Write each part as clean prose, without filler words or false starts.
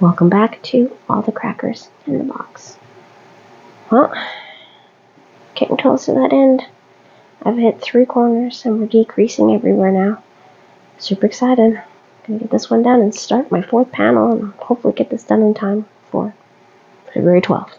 Welcome back to All the Crackers in the Box. Well, getting close to that end. I've hit 3 corners and we're decreasing everywhere now. Super excited. Gonna get this one done and start my 4th panel and hopefully get this done in time for February 12th.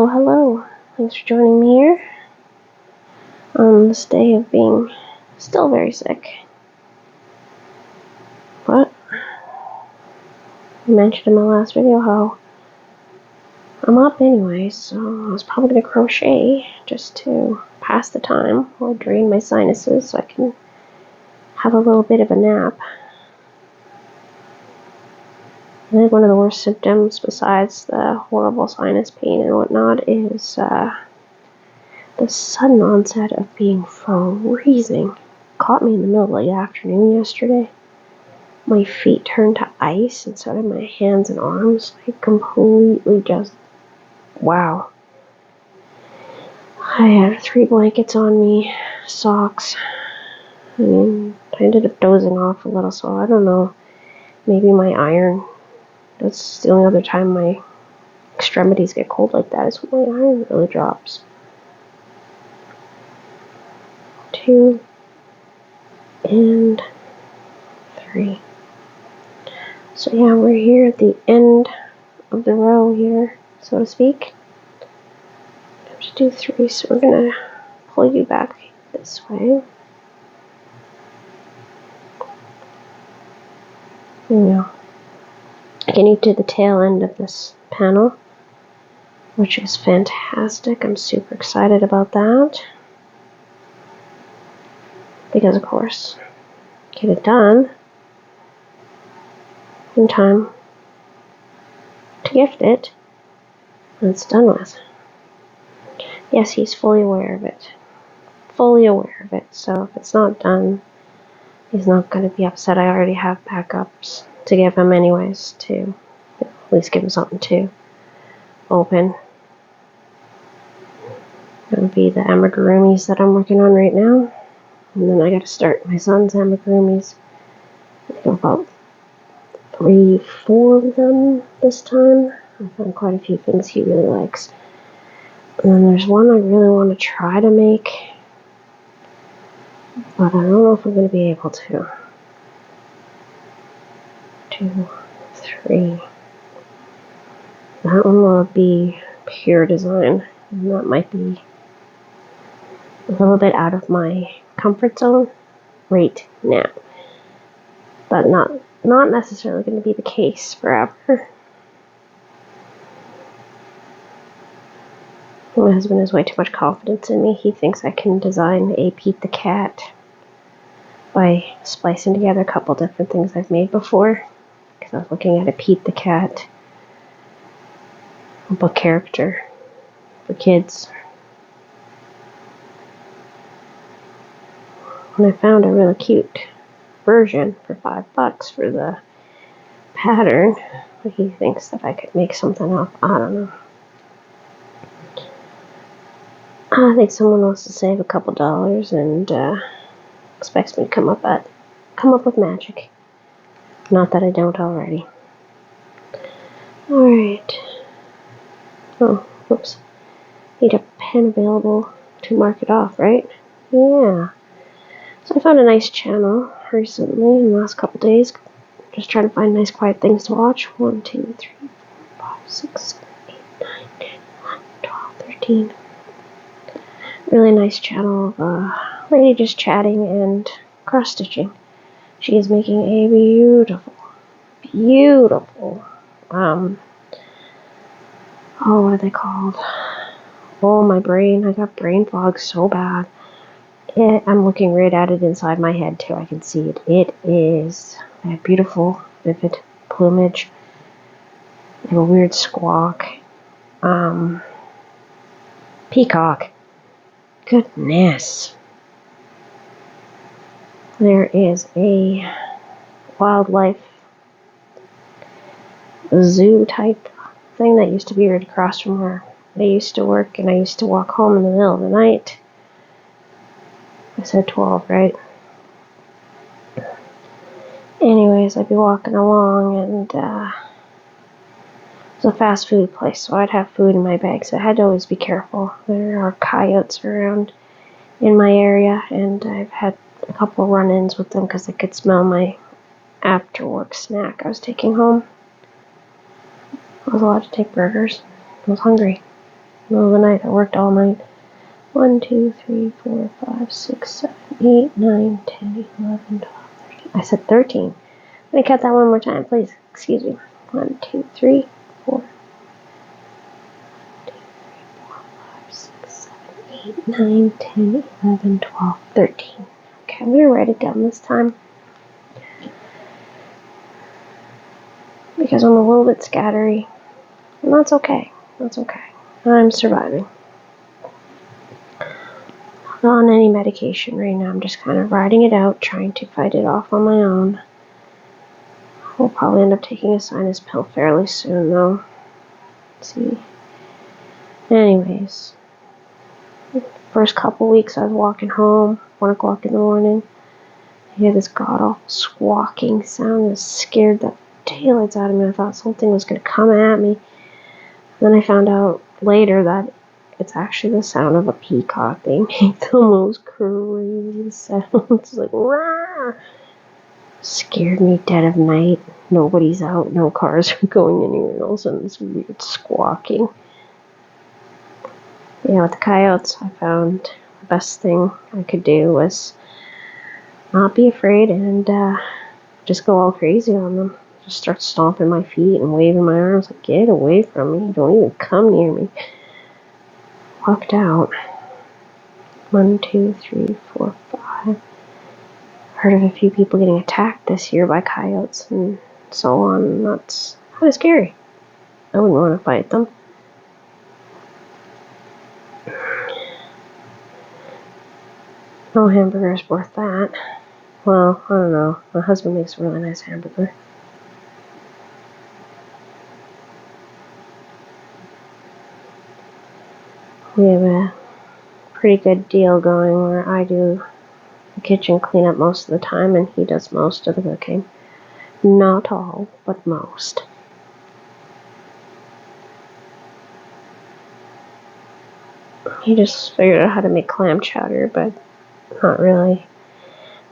Hello. Thanks for joining me here on this day of being still very sick. But I mentioned in my last video how I'm up anyway, so I was probably going to crochet just to pass the time while I drain my sinuses so I can have a little bit of a nap. I think one of the worst symptoms, besides the horrible sinus pain and whatnot, is the sudden onset of being freezing. Caught me in the middle of the afternoon yesterday. My feet turned to ice, and so did my hands and arms. Like, completely just, wow. I had 3 blankets on me, socks. I ended up dozing off a little, so I don't know. Maybe my iron. That's the only other time my extremities get cold like that is when my iron really drops. 2 and 3. So yeah, we're here at the end of the row here, so to speak. I have to do 3, so we're gonna pull you back this way. There we go. Getting to the tail end of this panel, which is fantastic. I'm super excited about that. Because, of course, get it done in time to gift it when it's done with. Yes, he's fully aware of it. So if it's not done, he's not going to be upset. I already have backups to give him anyways, to at least give him something to open. That would be the amigurumis that I'm working on right now. And then I got to start my son's amigurumis. About 3-4 of them this time. I found quite a few things he really likes. And then there's one I really want to try to make, but I don't know if we're going to be able to. 2, 3. That one will be pure design, and that might be a little bit out of my comfort zone right now. But not necessarily going to be the case forever. My husband has way too much confidence in me. He thinks I can design a Pete the Cat by splicing together a couple different things I've made before. Because I was looking at a Pete the Cat book character for kids. And I found a really cute version for $5 for the pattern. But he thinks that I could make something up. I don't know. I think someone wants to save a couple dollars and expects me to come up with magic. Not that I don't already. Alright. Oh, whoops. Need a pen available to mark it off, right? Yeah. So I found a nice channel recently in the last couple days. Just trying to find nice quiet things to watch. 1, 2, 3, 4, 5, 6, 7, 8, 9, 10, 11, 12, 13. Really nice channel of a lady just chatting and cross stitching. She is making a beautiful, what are they called? Oh, my brain, I got brain fog so bad. I'm looking right at it inside my head too. I can see it. It is a beautiful, vivid plumage. They have a weird squawk. Peacock. Goodness. There is a wildlife zoo type thing that used to be right across from where I used to work, and I used to walk home in the middle of the night. I said 12, right? Anyways, I'd be walking along, and it was a fast food place, so I'd have food in my bag, so I had to always be careful. There are coyotes around in my area, and I've had a couple run-ins with them because they could smell my after-work snack I was taking home. I was allowed to take burgers. I was hungry. Middle of the night, I worked all night. 1, 2, 3, 4, 5, 6, 7, 8, 9, 10, 11, 12, 13. I said 13. Let me cut that one more time, please. Excuse me. 1, 2, 3, 4, 6, 7, 8, 9, 10, 11, 12, 13. Okay, I'm going to write it down this time because I'm a little bit scattery. And that's okay. That's okay. I'm surviving. Not on any medication right now. I'm just kind of riding it out, trying to fight it off on my own. We'll probably end up taking a sinus pill fairly soon, though. Let's see. Anyways, first couple weeks I was walking home, 1 o'clock in the morning. I hear this god-awful squawking sound that scared the daylights out of me. I thought something was going to come at me. Then I found out later that it's actually the sound of a peacock. They make the most crazy sounds, like rah! Scared me dead of night. Nobody's out, no cars are going anywhere else, and this weird squawking. Yeah, with the coyotes, I found the best thing I could do was not be afraid and just go all crazy on them. Just start stomping my feet and waving my arms like, get away from me. Don't even come near me. Walked out. 1, 2, 3, 4, 5. Heard of a few people getting attacked this year by coyotes and so on. That's kind of scary. I wouldn't want to fight them. No hamburger's worth that. Well, I don't know. My husband makes a really nice hamburger. We have a pretty good deal going where I do the kitchen cleanup most of the time and he does most of the cooking. Not all, but most. He just figured out how to make clam chowder, but not really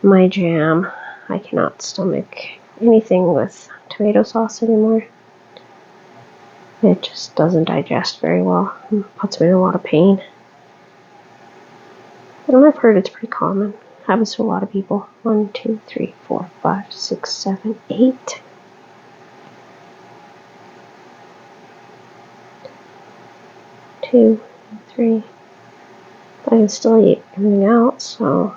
my jam. I cannot stomach anything with tomato sauce anymore. It just doesn't digest very well. It puts me in a lot of pain. And I've heard it's pretty common. Happens to a lot of people. 1, 2, 3, 4, 5, 6, 7, 8. Two, 3. I can still eat everything else, so.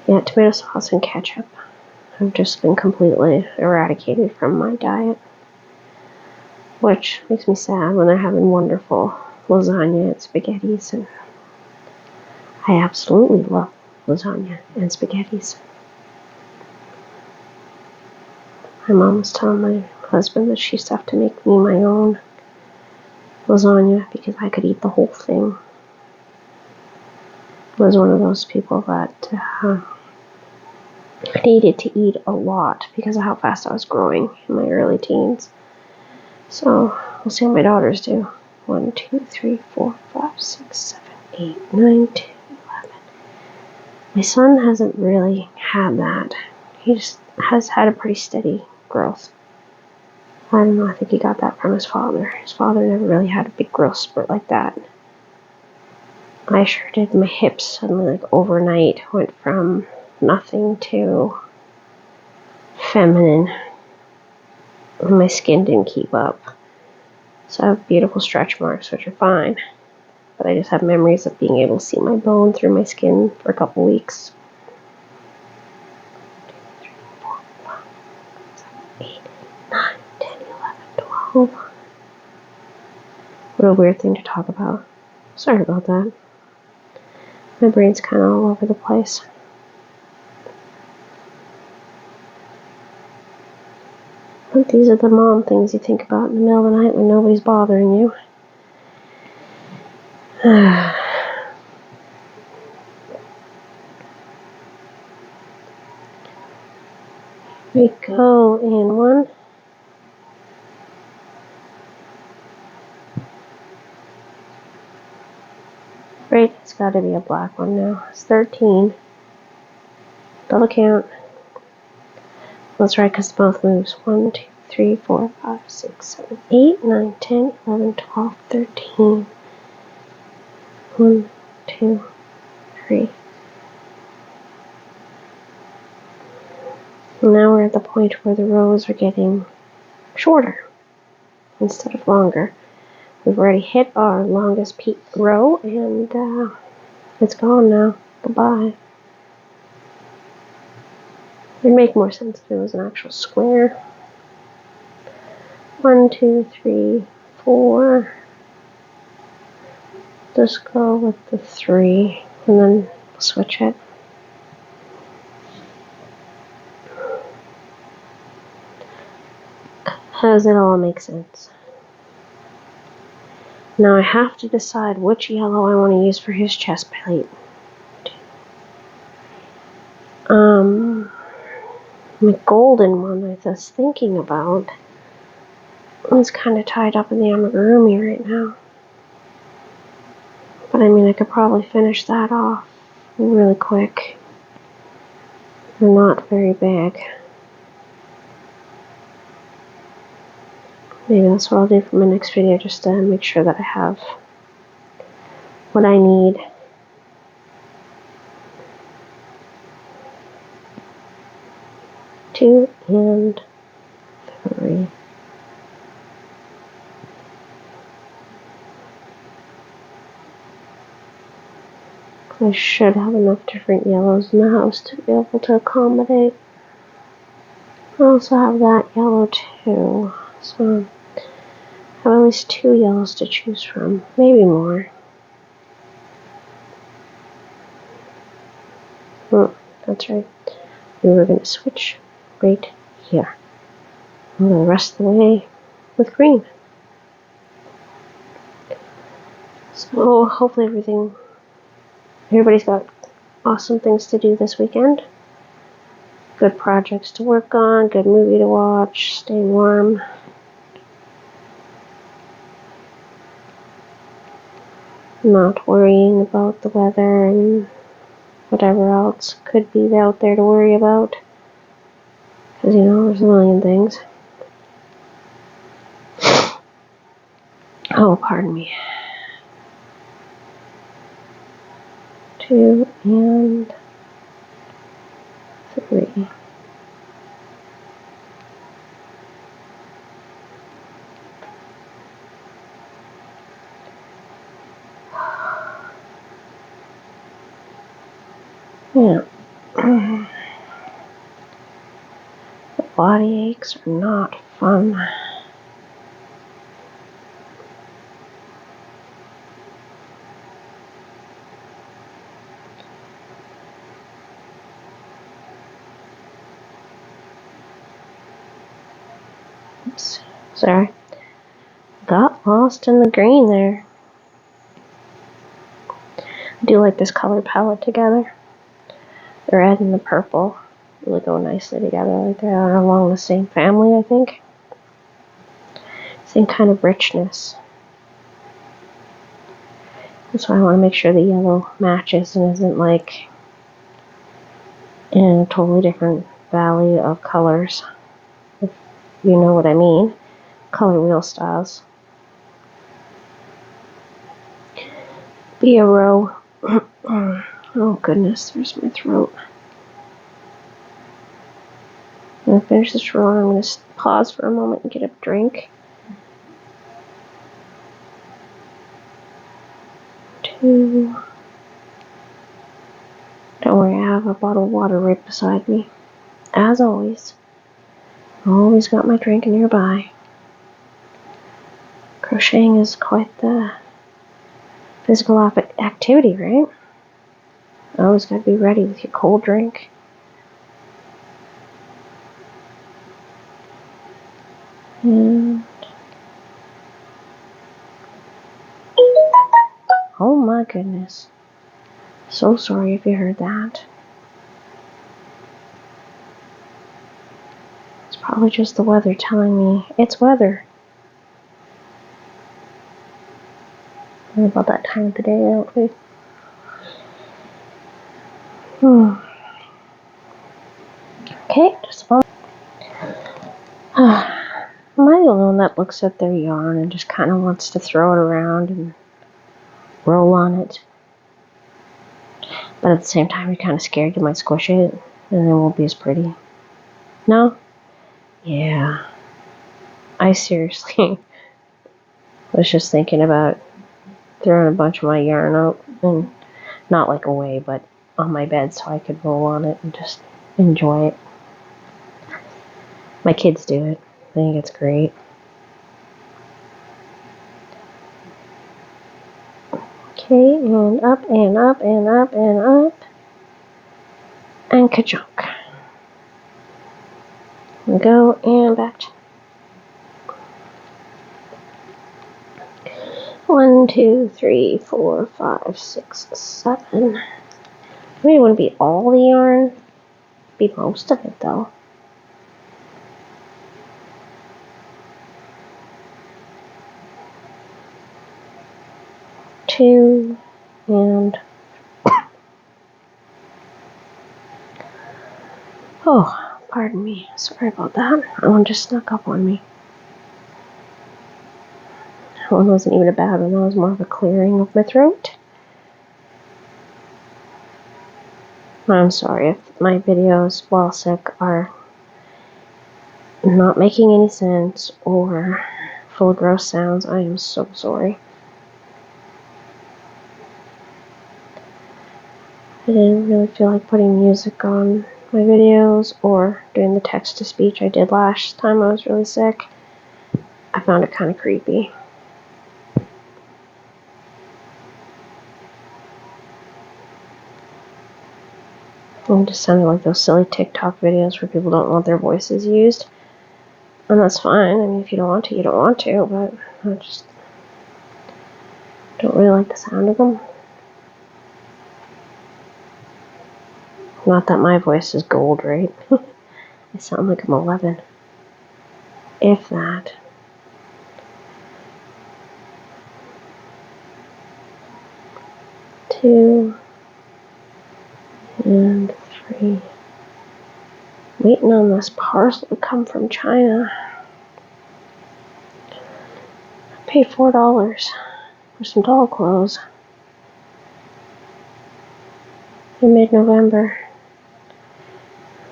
Yeah, tomato sauce and ketchup have just been completely eradicated from my diet. Which makes me sad when they're having wonderful lasagna and spaghettis. And I absolutely love lasagna and spaghettis. My mom was telling my husband that she used to have to make me my own lasagna because I could eat the whole thing. I was one of those people that needed to eat a lot because of how fast I was growing in my early teens. So we'll see how my daughters do. 1, 2, 3, 4, 5, 6, 7, 8, 9, 10, 11. My son hasn't really had that. He just has had a pretty steady growth. I don't know, I think he got that from his father. His father never really had a big growth spurt like that. I sure did. My hips suddenly, like overnight, went from nothing to feminine. and my skin didn't keep up. So I have beautiful stretch marks, which are fine. But I just have memories of being able to see my bone through my skin for a couple weeks. 8, 9, 10, 11, 12. What a weird thing to talk about. Sorry about that. My brain's kind of all over the place. But these are the mom things you think about in the middle of the night when nobody's bothering you. Here we go, and one. Right, it's got to be a black one now. It's 13. Double count. That's right, because both moves. 1, 2, 3, 4, 5, 6, 7, 8, 9, 10, 11, 12, 13. 1, 2, 3. And now we're at the point where the rows are getting shorter instead of longer. We've already hit our longest peak row, and it's gone now. Goodbye. It'd make more sense if it was an actual square. 1, 2, 3, 4. Just go with the 3, and then switch it. Does it all make sense? Now I have to decide which yellow I want to use for his chest plate. The golden one I was thinking about is kind of tied up in the amigurumi right now. But I mean, I could probably finish that off really quick. They're not very big. Maybe that's what I'll do for my next video, just to make sure that I have what I need. Two and 3. I should have enough different yellows in the house to be able to accommodate. I also have that yellow too, so I have at least 2 yellows to choose from, maybe more. Oh, that's right. We were going to switch right here. I'm going to rest the way with green. So hopefully everybody's got awesome things to do this weekend. Good projects to work on, good movie to watch, stay warm. Not worrying about the weather and whatever else could be out there to worry about. Because, there's a million things. Oh, pardon me. 2 and 3. Yeah. The body aches are not fun. Oops. Sorry. Got lost in the green there. I do like this color palette together. The red and the purple really go nicely together. Like they're along the same family, I think. Same kind of richness. That's why I want to make sure the yellow matches and isn't like in a totally different valley of colors. If you know what I mean. Color wheel styles. Be a row. Oh goodness, there's my throat. I'm gonna finish this roll. I'm gonna pause for a moment and get a drink. 2. Don't worry, I have a bottle of water right beside me. As always. Always got my drink nearby. Crocheting is quite the physical activity, right? Always gotta be ready with your cold drink. And oh my goodness. So sorry if you heard that. It's probably just the weather telling me it's weather. We're about that time of the day, aren't we? Okay, just a moment. Am I the only one that looks at their yarn and just kind of wants to throw it around and roll on it? But at the same time, you're kind of scared you might squish it and it won't be as pretty. No? Yeah. I seriously was just thinking about throwing a bunch of my yarn out and not like away, but on my bed so I could roll on it and just enjoy it. My kids do it. I think it's great. Okay, and up and up and up and up. And ka-chunk. We go and back to 1, 2, 3, 4, 5, 6, 7. I mean, it wouldn't be all the yarn. Be most of it though. Two and oh, pardon me. Sorry about that. That one just snuck up on me. That one wasn't even a bad one. That was more of a clearing of my throat. I'm sorry if my videos while sick are not making any sense or full of gross sounds. I am so sorry. I didn't really feel like putting music on my videos or doing the text-to-speech I did last time I was really sick. I found it kind of creepy. It just sounded like those silly TikTok videos where people don't want their voices used. And that's fine. I mean, if you don't want to, you don't want to, but I just don't really like the sound of them. Not that my voice is gold, right? I sound like I'm 11. If that. Two and 3. Waiting on this parcel to come from China. I paid $4 for some doll clothes in mid-November.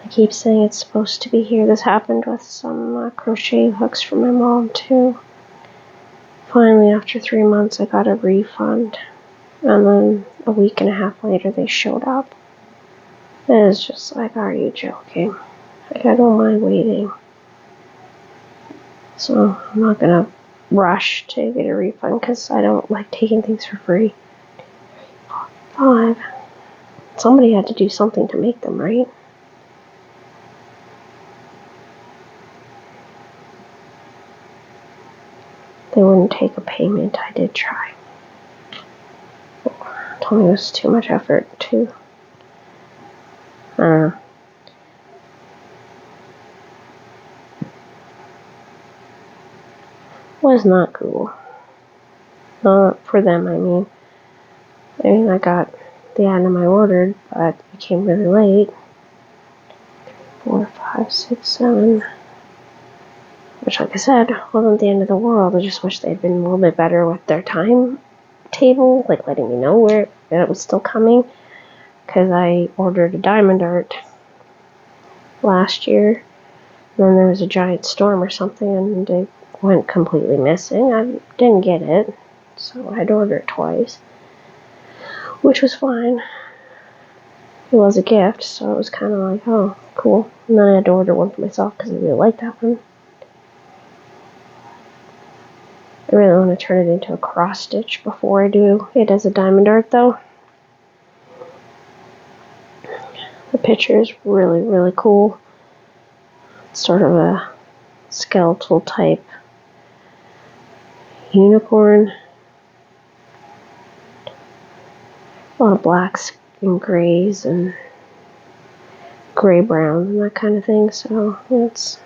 I keep saying it's supposed to be here. This happened with some crochet hooks for my mom too. Finally, after 3 months, I got a refund. And then a week and a half later, they showed up. It was just like, are you joking? Like, I don't mind waiting. So I'm not going to rush to get a refund because I don't like taking things for free. 5. Somebody had to do something to make them, right? They wouldn't take a payment. I did try. Told me it was too much effort to. I don't know. Was not cool. Not for them, I mean. I got the item I ordered, but it came really late. 4, 5, 6, 7. Which, like I said, wasn't the end of the world. I just wish they'd been a little bit better with their timetable, like letting me know where it was still coming. Because I ordered a diamond art last year, Then there was a giant storm or something, and it went completely missing. I didn't get it, so I had to order it twice, which was fine. It was a gift, so it was kind of like, oh, cool. And then I had to order one for myself because I really like that one. I really want to turn it into a cross stitch before I do it as a diamond art, though. The picture is really, really cool. It's sort of a skeletal type unicorn. A lot of blacks and grays and gray brown and that kind of thing. So it's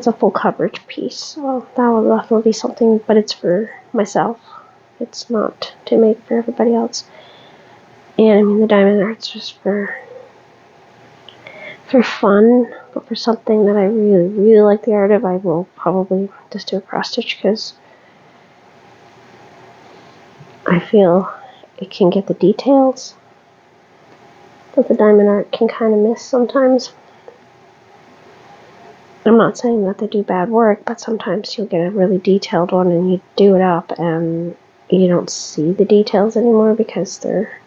a full coverage piece. So that will definitely be something, but it's for myself. It's not to make for everybody else. And I mean, the diamond art's just for fun, but for something that I really, really like the art of, I will probably just do a cross stitch because I feel it can get the details that the diamond art can kind of miss sometimes. I'm not saying that they do bad work, but sometimes you'll get a really detailed one and you do it up and you don't see the details anymore because they're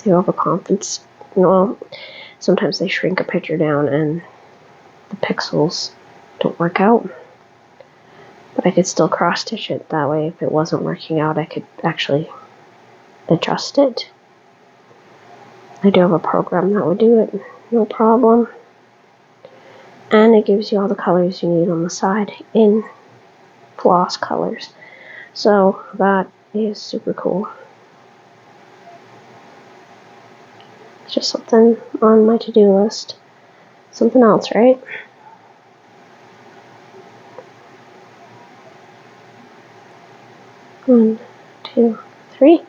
overcompensate. Well, sometimes they shrink a picture down and the pixels don't work out. But I could still cross stitch it that way. If it wasn't working out, I could actually adjust it. I do have a program that would do it, no problem. And it gives you all the colors you need on the side in floss colors. So that is super cool. It's just something on my to-do list. Something else, right? One, two, three.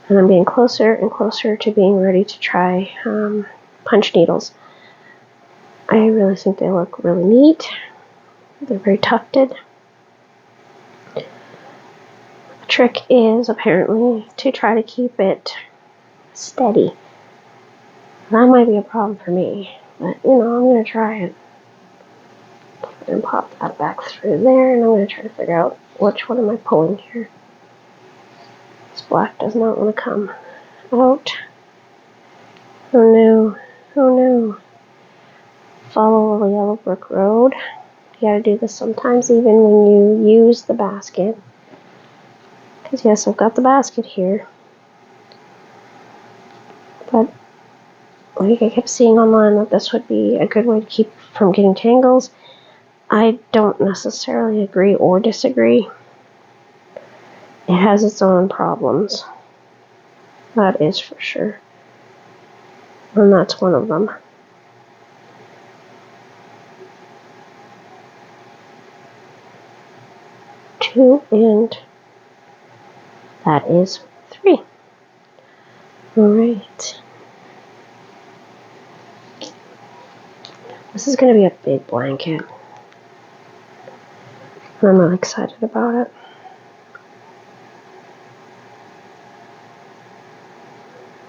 And I'm getting closer and closer to being ready to try punch needles. I really think they look really neat. They're very tufted. The trick is apparently to try to keep it steady. That might be a problem for me, but I'm going to try it. And pop that back through there, and I'm going to try to figure out which one am I pulling here. This black does not want to come out. Oh no, oh no. Follow the yellow brick road. You gotta do this sometimes even when you use the basket. Because yes, I've got the basket here. But like I kept seeing online that this would be a good way to keep from getting tangles. I don't necessarily agree or disagree. It has its own problems. That is for sure. And that's one of them. Two, and that is three. Alright. This is going to be a big blanket. I'm really excited about it.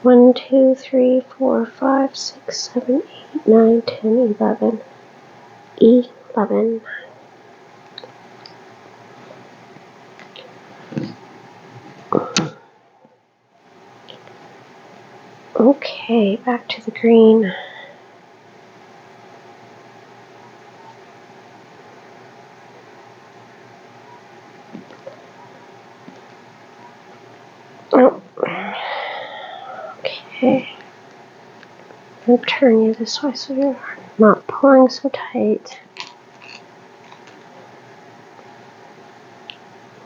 One, two, three, four, 5, 6, 7, 8, 9, 10, 11. 11. Okay, back to the green. Oh. Okay. I'm going to turn you this way so you're not pulling so tight.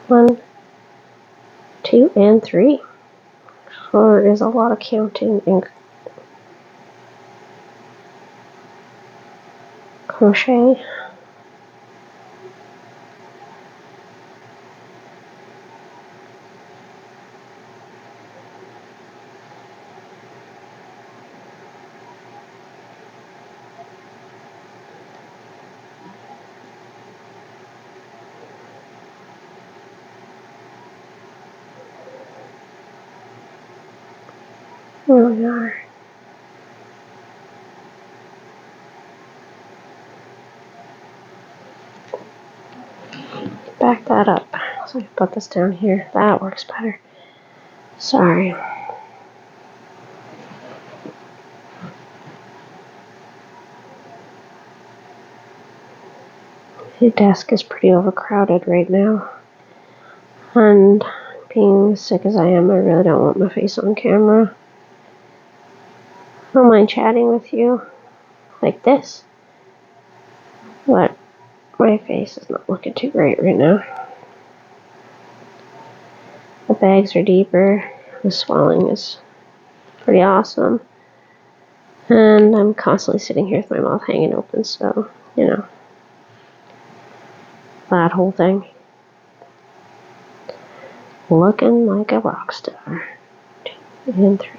1, 2, and 3. 4 is a lot of counting and crochet. There we are. back that up. So I put this down here. That works better. Sorry. The desk is pretty overcrowded right now. And being as sick as I am, I really don't want my face on camera. I don't mind chatting with you like this, but my face is not looking too great right now. The bags are deeper. The swelling is pretty awesome. And I'm constantly sitting here with my mouth hanging open, so, you know, that whole thing. Looking like a rock star. 2 and 3.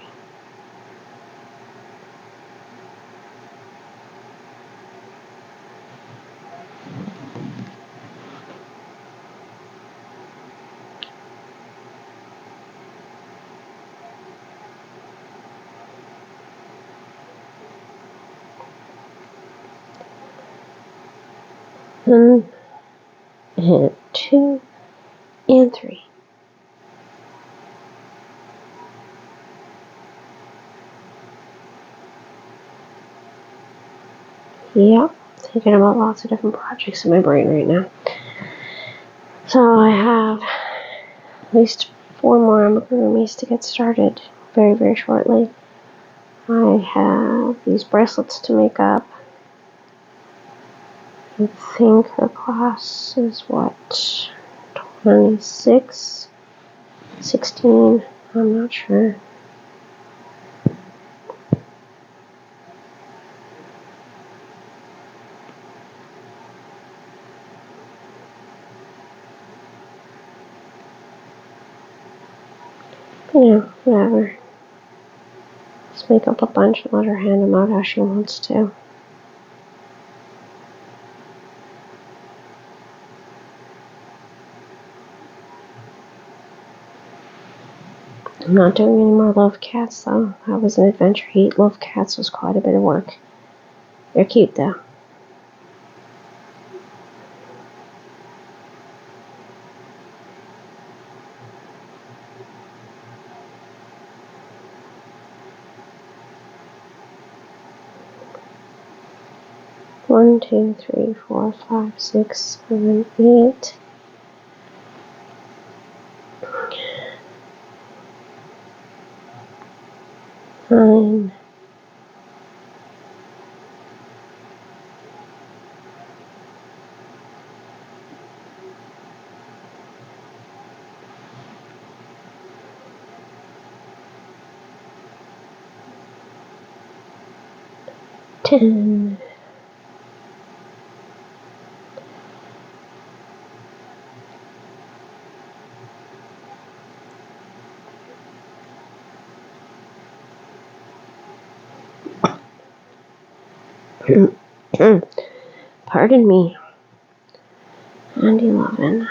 And 2 and 3. Yep, thinking about lots of different projects in my brain right now. So I have at least 4 more amigurumis to get started very, very shortly. I have these bracelets to make up. I think her class is what, 26, 16, I'm not sure. Yeah, whatever. Let's make up a bunch and let her hand them out how she wants to. I'm not doing any more love cats though. That was an adventure. Eat love cats was quite a bit of work. They're cute though. One, 2, 3, 4, 5, 6, 7, 8. 9. 10. Pardon me. And 11.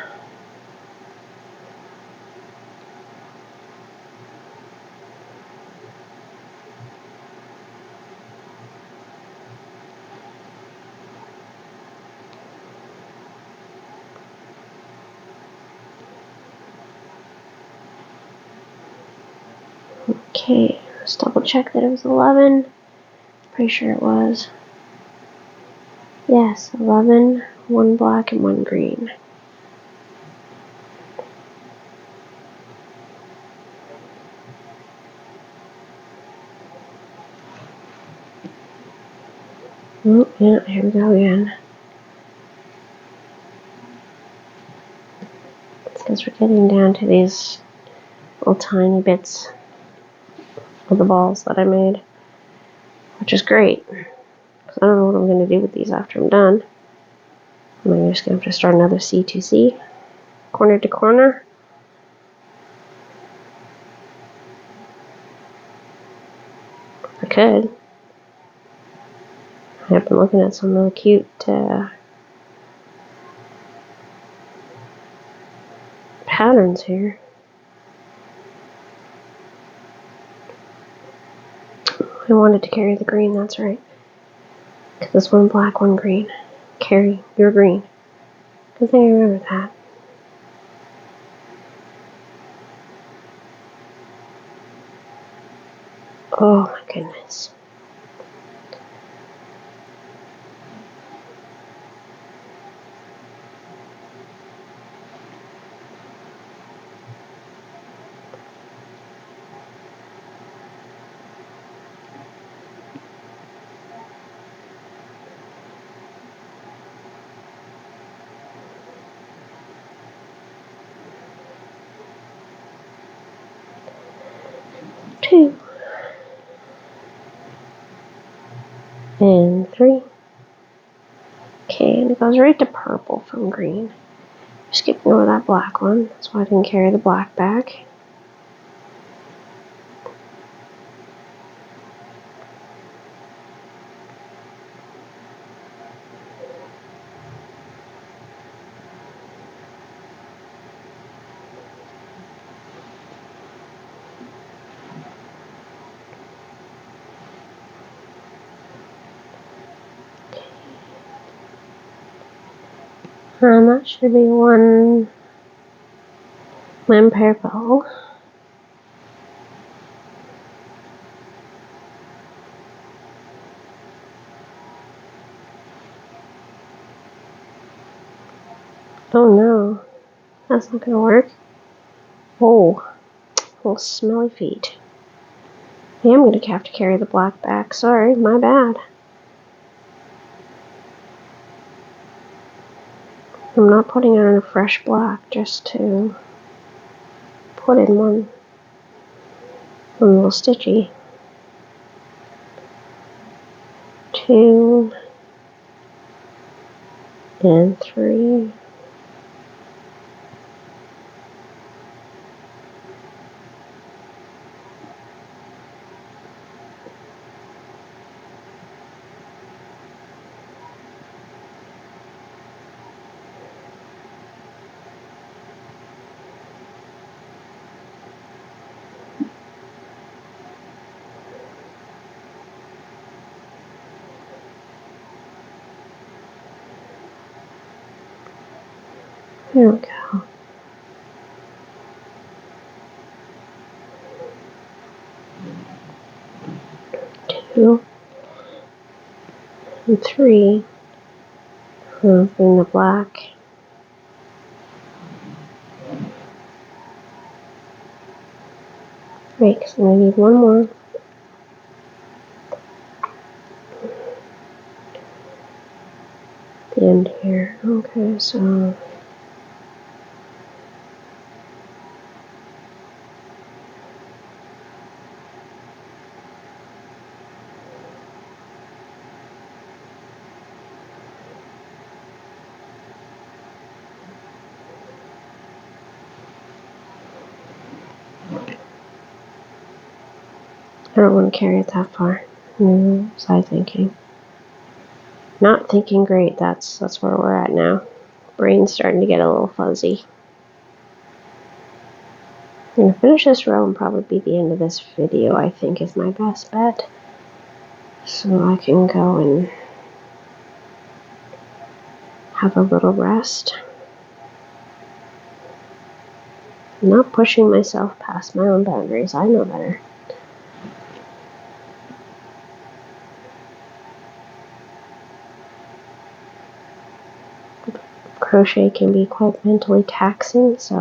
Okay, let's double check that it was 11. Pretty sure it was. Yes, 11, 1 black and 1 green. Oh, yeah, here we go again. It's because we're getting down to these little tiny bits of the balls that I made, which is great. Because I don't know what I'm going to do with these after I'm done. I'm just going to have to start another C2C, corner to corner. I could. I've been looking at some really cute patterns here. I wanted to carry the green, that's right. Because this 1 black, 1 green. Carry your green. Good thing I remember that. Oh my goodness. Two. And three. Okay, and it goes right to purple from green. Skipping over that black one. That's why I didn't carry the black back. And that should be one purple. Oh no, that's not gonna work. Oh, little smelly feet. I am gonna have to carry the black back. Sorry, my bad. I'm not putting on a fresh black just to put in one little stitchy. Two and three. There we go. Two and three. I'll bring the black. Right, because I'm gonna need one more. The end here. Okay, so I don't want to carry it that far. Side thinking. Not thinking great. That's where we're at now. Brain's starting to get a little fuzzy. I'm gonna finish this row and probably be the end of this video, I think is my best bet. So I can go and have a little rest. I'm not pushing myself past my own boundaries. I know better. Crochet can be quite mentally taxing, so